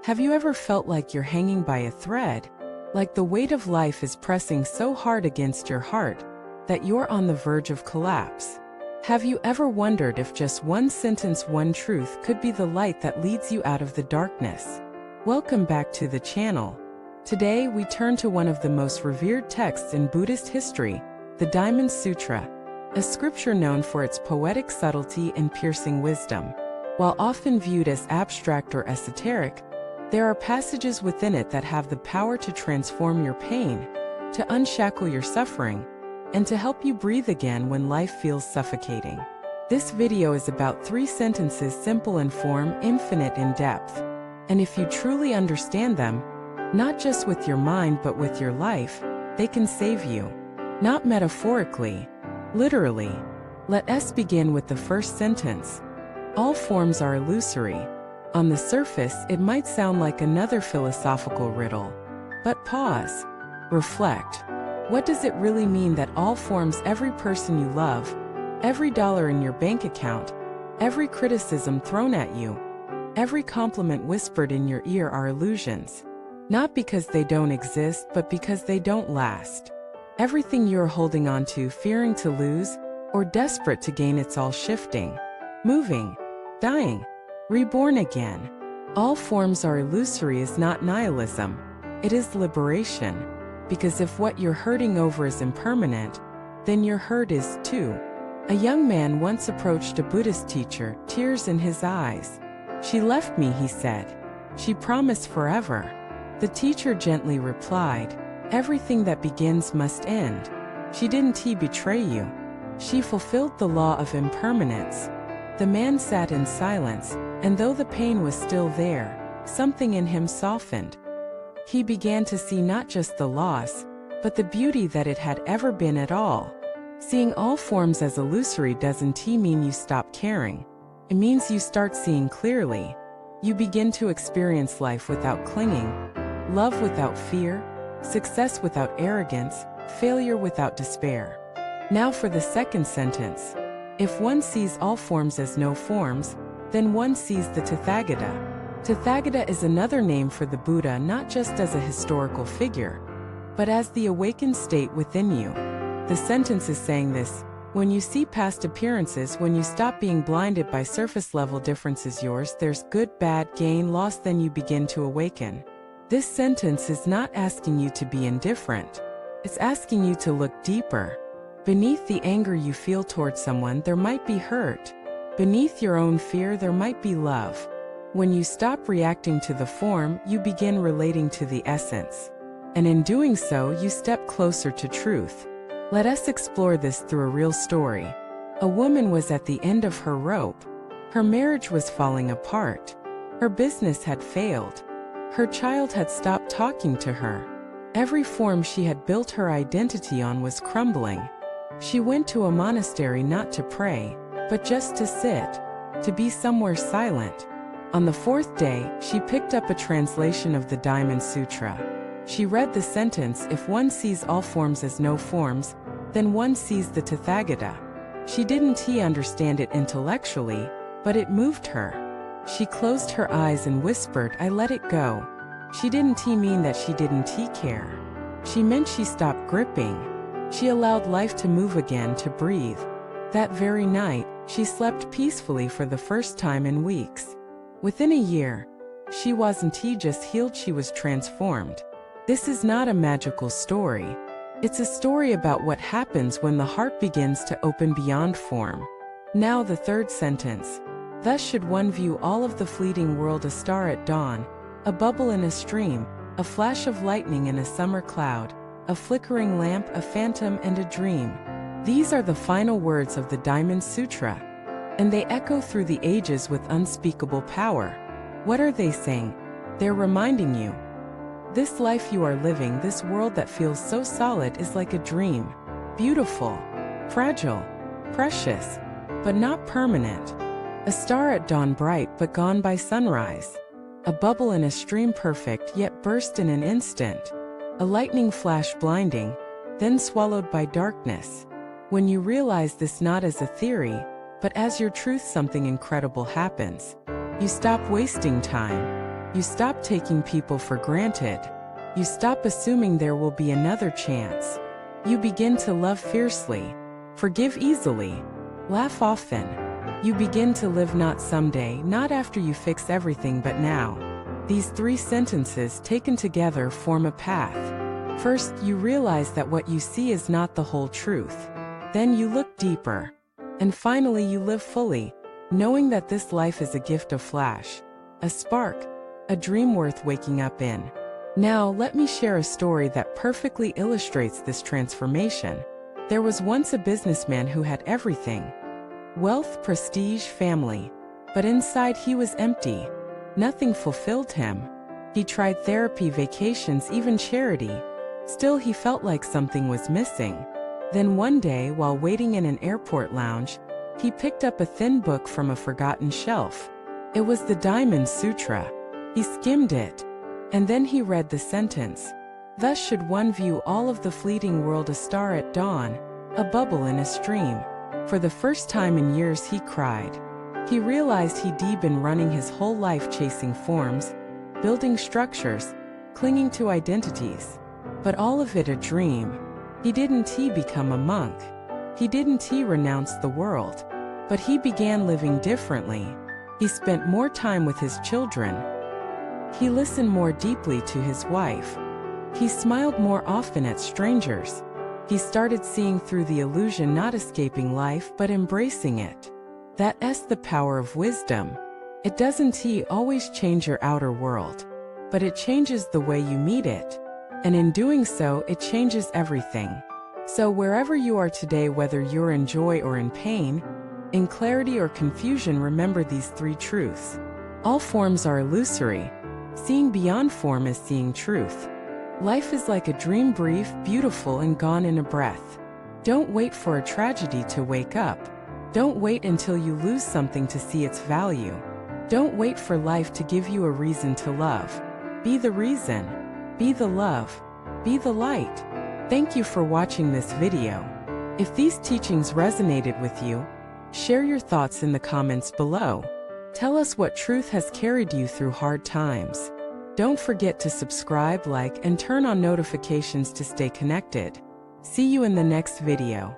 Have you ever felt like you're hanging by a thread? Like the weight of life is pressing so hard against your heart that you're on the verge of collapse? Have you ever wondered if just one sentence, one truth could be the light that leads you out of the darkness? Welcome back to the channel. Today we turn to one of the most revered texts in Buddhist history, the Diamond Sutra, a scripture known for its poetic subtlety and piercing wisdom. While often viewed as abstract or esoteric, there are passages within it that have the power to transform your pain, to unshackle your suffering, and to help you breathe again when life feels suffocating. This video is about 3 sentences, simple in form, infinite in depth. And if you truly understand them, not just with your mind but with your life, they can save you. Not metaphorically, literally. Let us begin with the first sentence. All forms are illusory. On the surface, it might sound like another philosophical riddle. But pause. Reflect. What does it really mean that all forms, every person you love, every dollar in your bank account, every criticism thrown at you, every compliment whispered in your ear are illusions? Not because they don't exist, but because they don't last. Everything you're holding on to, fearing to lose, or desperate to gain, it's all shifting, moving, dying, reborn again. All forms are illusory is not nihilism. It is liberation. Because if what you're hurting over is impermanent, then your hurt is too. A young man once approached a Buddhist teacher, tears in his eyes. "She left me," he said. "She promised forever." The teacher gently replied, "Everything that begins must end. She didn't betray you. She fulfilled the law of impermanence." The man sat in silence, and though the pain was still there, something in him softened. He began to see not just the loss, but the beauty that it had ever been at all. Seeing all forms as illusory doesn't mean you stop caring. It means you start seeing clearly. You begin to experience life without clinging, love without fear, success without arrogance, failure without despair. Now for the second sentence. If one sees all forms as no forms, then one sees the Tathagata. Tathagata is another name for the Buddha, not just as a historical figure, but as the awakened state within you. The sentence is saying this: when you see past appearances, when you stop being blinded by surface-level differences, there's good, bad, gain, loss, then you begin to awaken. This sentence is not asking you to be indifferent. It's asking you to look deeper. Beneath the anger you feel towards someone, there might be hurt. Beneath your own fear, there might be love. When you stop reacting to the form, you begin relating to the essence. And in doing so, you step closer to truth. Let us explore this through a real story. A woman was at the end of her rope. Her marriage was falling apart. Her business had failed. Her child had stopped talking to her. Every form she had built her identity on was crumbling. She went to a monastery not to pray, but just to sit, to be somewhere silent. On the 4th day, she picked up a translation of the Diamond Sutra. She read the sentence, "If one sees all forms as no forms, then one sees the Tathagata." She didn't understand it intellectually, but it moved her. She closed her eyes and whispered, "I let it go." She didn't mean that she didn't care. She meant she stopped gripping. She allowed life to move again, to breathe. That very night, she slept peacefully for the first time in weeks. Within a year, she wasn't just healed, she was transformed. This is not a magical story. It's a story about what happens when the heart begins to open beyond form. Now the third sentence. Thus should one view all of the fleeting world: a star at dawn, a bubble in a stream, a flash of lightning in a summer cloud, a flickering lamp, a phantom, and a dream. These are the final words of the Diamond Sutra, and they echo through the ages with unspeakable power. What are they saying? They're reminding you. This life you are living, this world that feels so solid, is like a dream. Beautiful, fragile, precious, but not permanent. A star at dawn, bright but gone by sunrise. A bubble in a stream, perfect yet burst in an instant. A lightning flash, blinding, then swallowed by darkness. When you realize this not as a theory, but as your truth, something incredible happens. You stop wasting time. You stop taking people for granted. You stop assuming there will be another chance. You begin to love fiercely, forgive easily, laugh often. You begin to live not someday, not after you fix everything, but now. These 3 sentences taken together form a path. First, you realize that what you see is not the whole truth. Then you look deeper. And finally you live fully, knowing that this life is a gift of flash, a spark, a dream worth waking up in. Now, let me share a story that perfectly illustrates this transformation. There was once a businessman who had everything: wealth, prestige, family. But inside he was empty. Nothing fulfilled him. He tried therapy, vacations, even charity. Still, he felt like something was missing. Then one day, while waiting in an airport lounge, he picked up a thin book from a forgotten shelf. It was the Diamond Sutra. He skimmed it. And then he read the sentence: "Thus should one view all of the fleeting world, a star at dawn, a bubble in a stream." For the first time in years he cried. He realized he'd been running his whole life chasing forms, building structures, clinging to identities. But all of it a dream. He didn't become a monk. He didn't renounce the world. But he began living differently. He spent more time with his children. He listened more deeply to his wife. He smiled more often at strangers. He started seeing through the illusion, not escaping life, but embracing it. That's the power of wisdom. It doesn't always change your outer world, but it changes the way you meet it. And in doing so, it changes everything. So wherever you are today, whether you're in joy or in pain, in clarity or confusion, remember these 3 truths. All forms are illusory. Seeing beyond form is seeing truth. Life is like a dream, brief, beautiful, and gone in a breath. Don't wait for a tragedy to wake up. Don't wait until you lose something to see its value. Don't wait for life to give you a reason to love. Be the reason. Be the love. Be the light. Thank you for watching this video. If these teachings resonated with you, share your thoughts in the comments below. Tell us what truth has carried you through hard times. Don't forget to subscribe, like, and turn on notifications to stay connected. See you in the next video.